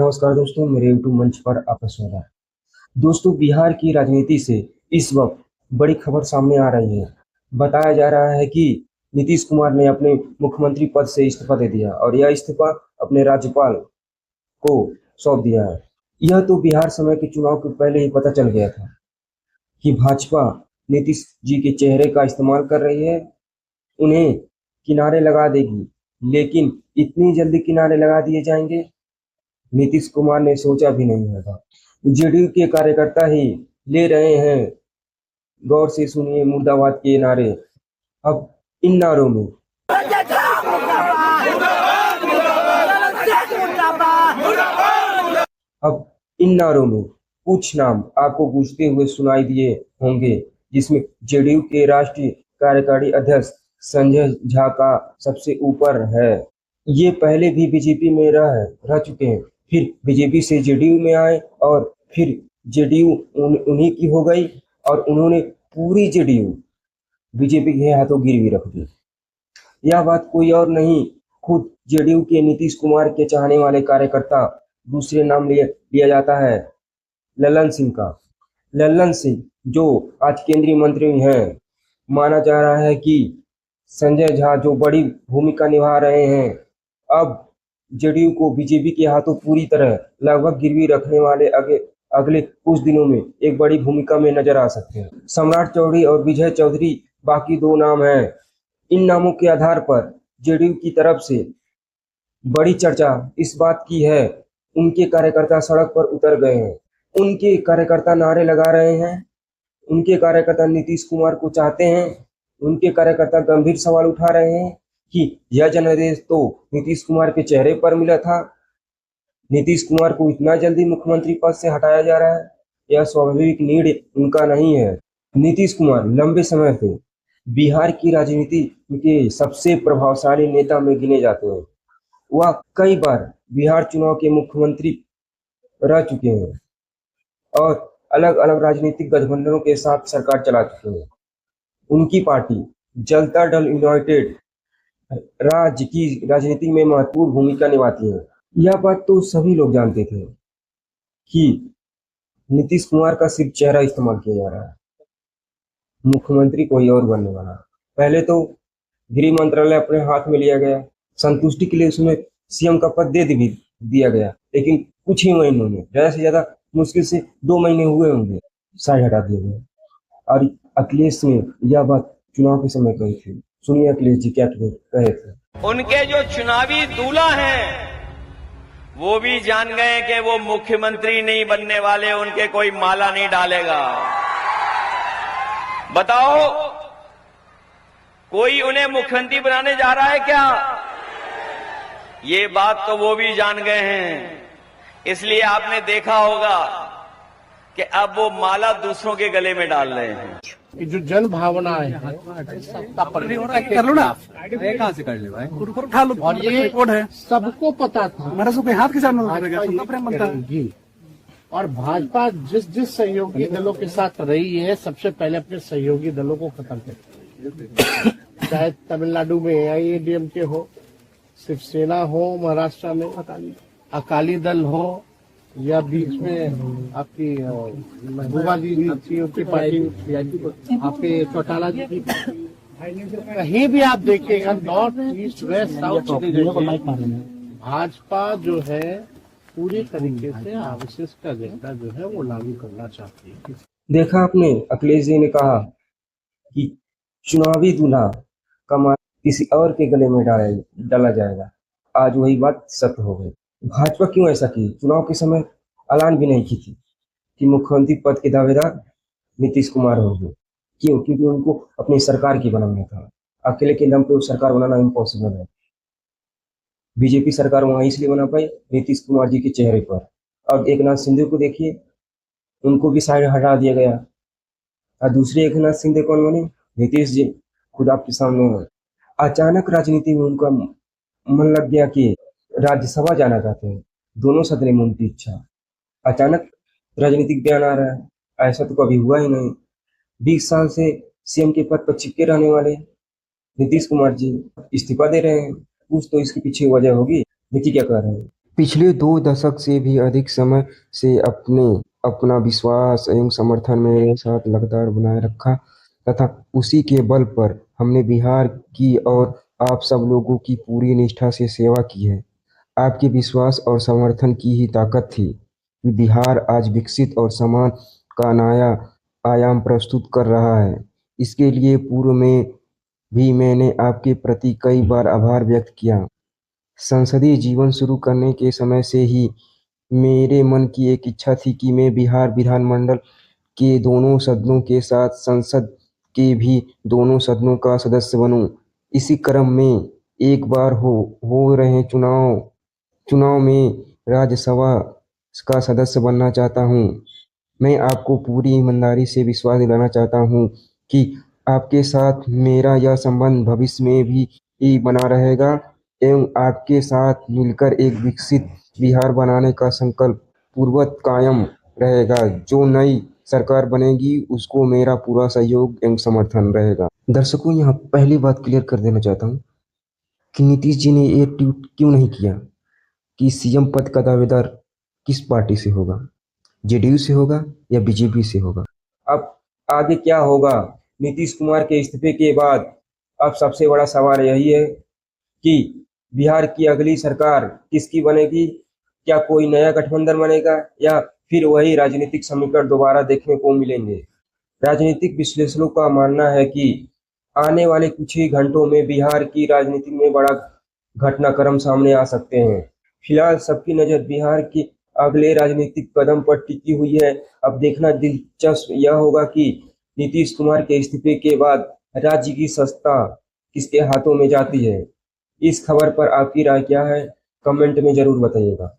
नमस्कार दोस्तों, मेरे यूट्यूब मंच पर आपका स्वागत है। दोस्तों, बिहार की राजनीति से इस वक्त बड़ी खबर सामने आ रही है। बताया जा रहा है कि नीतीश कुमार ने अपने मुख्यमंत्री पद से इस्तीफा दे दिया और यह इस्तीफा अपने राज्यपाल को सौंप दिया है। यह तो बिहार समय के चुनाव के पहले ही पता चल गया था कि भाजपा नीतीश जी के चेहरे का इस्तेमाल कर रही है, उन्हें किनारे लगा देगी। लेकिन इतनी जल्दी किनारे लगा दिए जाएंगे, नीतीश कुमार ने सोचा भी नहीं होगा। जेडीयू के कार्यकर्ता ही ले रहे हैं, गौर से सुनिए, मुर्दाबाद के नारे। अब इन नारों में अब इन नारों में कुछ नाम आपको गूंजते हुए सुनाई दिए होंगे, जिसमें जेडीयू के राष्ट्रीय कार्यकारी अध्यक्ष संजय झा का सबसे ऊपर है। ये पहले भी बीजेपी में रह चुके हैं, फिर बीजेपी से जेडीयू में आए और फिर जेडीयू उन्हीं की हो गई और उन्होंने पूरी जेडीयू बीजेपी के हाथों गिरवी रख दी। यह बात कोई और नहीं, खुद जेडीयू के नीतीश कुमार के चाहने वाले कार्यकर्ता, दूसरे नाम लिया जाता है लल्लन सिंह का। लल्लन सिंह जो आज केंद्रीय मंत्री हैं, माना जा रहा है कि संजय झा जो बड़ी भूमिका निभा रहे हैं, अब जेडीयू को बीजेपी के हाथों पूरी तरह लगभग गिरवी रखने वाले अगले कुछ दिनों में एक बड़ी भूमिका में नजर आ सकते हैं। सम्राट चौधरी और विजय चौधरी बाकी दो नाम हैं। इन नामों के आधार पर जेडीयू की तरफ से बड़ी चर्चा इस बात की है, उनके कार्यकर्ता सड़क पर उतर गए हैं, उनके कार्यकर्ता नारे लगा रहे हैं, उनके कार्यकर्ता नीतीश कुमार को चाहते हैं, उनके कार्यकर्ता गंभीर सवाल उठा रहे हैं कि यह जनादेश तो नीतीश कुमार के चेहरे पर मिला था, नीतीश कुमार को इतना जल्दी मुख्यमंत्री पद से हटाया जा रहा है, यह स्वाभाविक नीड उनका नहीं है। नीतीश कुमार लंबे समय से बिहार की राजनीति के सबसे प्रभावशाली नेता में गिने जाते हैं। वह कई बार बिहार चुनाव के मुख्यमंत्री रह चुके हैं और अलग अलग राजनीतिक गठबंधनों के साथ सरकार चला चुके हैं। उनकी पार्टी जनता दल यूनाइटेड राज्य की राजनीति में महत्वपूर्ण भूमिका निभाती है। यह बात तो सभी लोग जानते थे कि नीतीश कुमार का सिर्फ चेहरा इस्तेमाल किया जा रहा है, मुख्यमंत्री कोई और बनने वाला। पहले तो गृह मंत्रालय अपने हाथ में लिया गया, संतुष्टि के लिए उसमें सीएम का पद भी दिया गया, लेकिन कुछ ही महीनों में, ज्यादा से ज्यादा मुश्किल से 2 महीने हुए होंगे, साइड हटा दिए गए। और अखिलेश ने यह बात चुनाव के समय कही थी। सुनिए अखिलेश जी क्या कहे थे। उनके जो चुनावी दूल्हा हैं वो भी जान गए कि वो मुख्यमंत्री नहीं बनने वाले, उनके कोई माला नहीं डालेगा। बताओ, कोई उन्हें मुख्यमंत्री बनाने जा रहा है क्या? ये बात तो वो भी जान गए हैं। इसलिए आपने देखा होगा कि अब वो माला दूसरों के गले में डाल रहे हैं। जो जन भावना है, कर लो ना, कहाँ से कर ले भाई, उठा लो। और ये रिकॉर्ड है, सबको पता था। मेरा सुबह हाथ के सामने प्रेम बनता है जी। और भाजपा जिस सहयोगी दलों के साथ रही है, सबसे पहले अपने सहयोगी दलों को खत्म कर, चाहे तमिलनाडु में AIADMK हो, शिवसेना हो, महाराष्ट्र में अकाली दल हो, या बीच में आपकी महबूबा दीदी थी, उनकी पार्टी, आपके चौटाला जी की, कहीं भी आप देखिएगा, north east west south, Bhajpa जो है पूरी तरीके से आरएसएस का एजेंडा जो है वो लागू करना चाहती है। देखा आपने, अखिलेश जी ने कहा कि चुनावी दूल्हा का माला किसी और के गले में डाला जाएगा। आज वही बात सत्य हो गई। भाजपा क्यों ऐसा की? चुनाव के समय ऐलान भी नहीं की थी कि मुख्यमंत्री पद के दावेदार नीतीश कुमार होंगे। क्यों? क्योंकि उनको अपनी सरकार की बनाना था। अकेले के दम पे वो सरकार बनाना इम्पॉसिबल है। बीजेपी सरकार वहां इसलिए बना पाई नीतीश कुमार जी के चेहरे पर। अब एकनाथ शिंदे को देखिए, उनको भी साइड हटा दिया गया। और दूसरे एकनाथ शिंदे कौन बने? नीतीश जी खुद आपके सामने है। अचानक राजनीति में उनका मन लग गया कि राज्यसभा जाना चाहते हैं, दोनों सदन में उनकी इच्छा। अचानक राजनीतिक बयान आ रहा है, ऐसा तो कभी हुआ ही नहीं। 20 साल से सीएम के पद पर चिपके रहने वाले नीतीश कुमार जी इस्तीफा दे रहे हैं। कुछ तो इसके पीछे वजह होगी। देखिए क्या कह रहे हैं। पिछले 2 दशक से भी अधिक समय से अपना विश्वास एवं समर्थन मेरे साथ लगातार बनाए रखा तथा उसी के बल पर हमने बिहार की और आप सब लोगों की पूरी निष्ठा से सेवा की है। आपके विश्वास और समर्थन की ही ताकत थी कि बिहार आज विकसित और समान का नया आयाम प्रस्तुत कर रहा है। इसके लिए पूर्व में भी मैंने आपके प्रति कई बार आभार व्यक्त किया। संसदीय जीवन शुरू करने के समय से ही मेरे मन की एक इच्छा थी कि मैं बिहार विधानमंडल के दोनों सदनों के साथ संसद के भी दोनों सदनों का सदस्य बनूं। इसी क्रम में एक बार हो रहे चुनाव में राज्यसभा का सदस्य बनना चाहता हूं। मैं आपको पूरी ईमानदारी से विश्वास दिलाना चाहता हूं कि आपके साथ मेरा यह संबंध भविष्य में भी बना रहेगा एवं आपके साथ मिलकर एक विकसित बिहार बनाने का संकल्प पूर्वक कायम रहेगा। जो नई सरकार बनेगी उसको मेरा पूरा सहयोग एवं समर्थन रहेगा। दर्शकों, यहाँ पहली बात क्लियर कर देना चाहता हूँ कि नीतीश जी ने ये ट्वीट क्यों नहीं किया कि सीएम पद का दावेदार किस पार्टी से होगा, जेडीयू से होगा या बीजेपी से होगा। अब आगे क्या होगा नीतीश कुमार के इस्तीफे के बाद, अब सबसे बड़ा सवाल यही है कि बिहार की अगली सरकार किसकी बनेगी। क्या कोई नया गठबंधन बनेगा या फिर वही राजनीतिक समीकरण दोबारा देखने को मिलेंगे। राजनीतिक विश्लेषकों का मानना है कि आने वाले कुछ ही घंटों में बिहार की राजनीति में बड़ा घटनाक्रम सामने आ सकते हैं। फिलहाल सबकी नजर बिहार के अगले राजनीतिक कदम पर टिकी हुई है। अब देखना दिलचस्प यह होगा कि नीतीश कुमार के इस्तीफे के बाद राज्य की सत्ता किसके हाथों में जाती है। इस खबर पर आपकी राय क्या है, कमेंट में जरूर बताइएगा।